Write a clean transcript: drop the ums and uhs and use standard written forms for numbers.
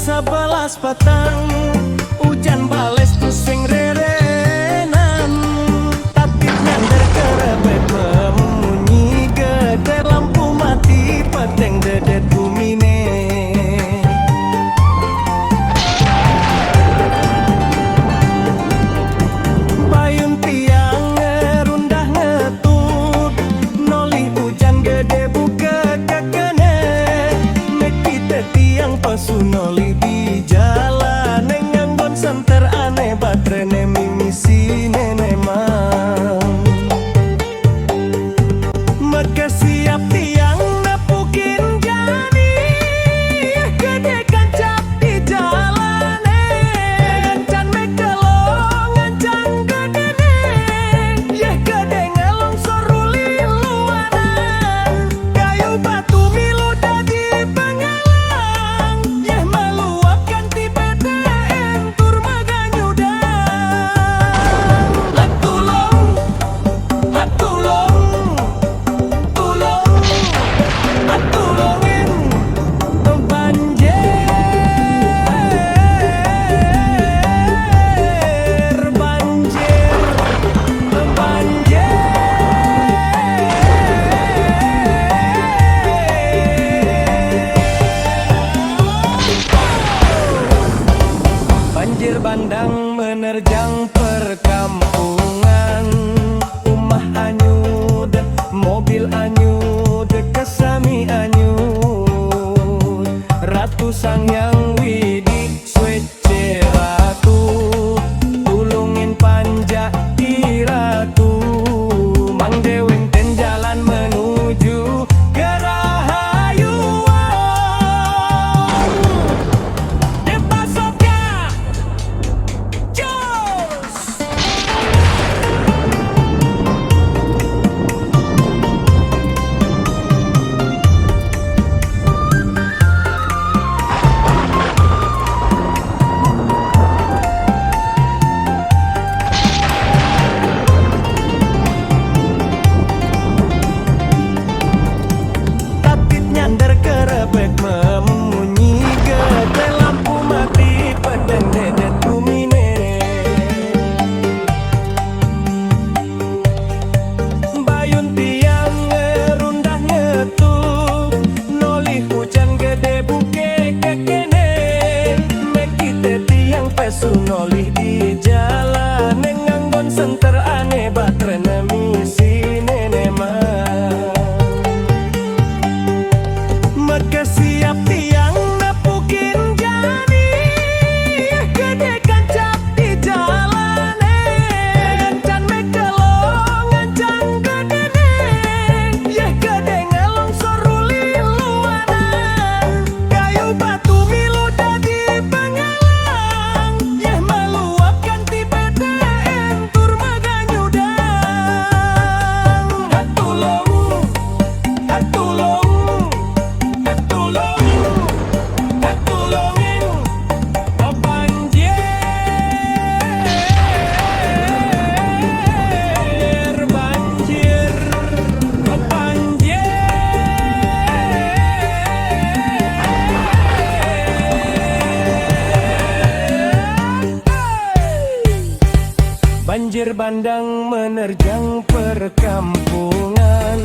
11 petang hujan bales tuh sing rerenan, tapi nyender kerebet memunyi gede lampu mati peteng dedet bumine. Bayun tiang ngerundah ngetut nolih hujan gede buka kekene mekite tiang pasu nolih di jalan nganggon senter aneh batrene mimisi nenek mang maka siap tiang nepukin jani gede kancap di jalan ngan mekelong ngan gede ya gede ngelong soruli luana kayu batu milu dadi pengalang ya meluapkan tibete entur maganyudang atulong atulongin banjir bandang menerjang perkampungan, rumah hanyut, mobil hanyut, kesami hanyut, ratu sangyang widi swece ratu, tulungin panja di ratu, mang deweng ten jalan menuju ke Rahayuan. Nyender kerebek memunyi gede lampu mati pedeng dedet bumine. Bayun tiang ngerundah nyetuk nolih hujan gede buke kekene mekite tiang pesu nolih di jalan nganggon senter aneh batrene misi nenek mang maka siap tiang nepukin jani gede kancap di jalan ngan mekelong ngan gede ya gede ngelong soruli luana kayu batu milu dadi pengalang ya meluapkan tibete entur maganyudang atulong banjir bandang menerjang perkampungan,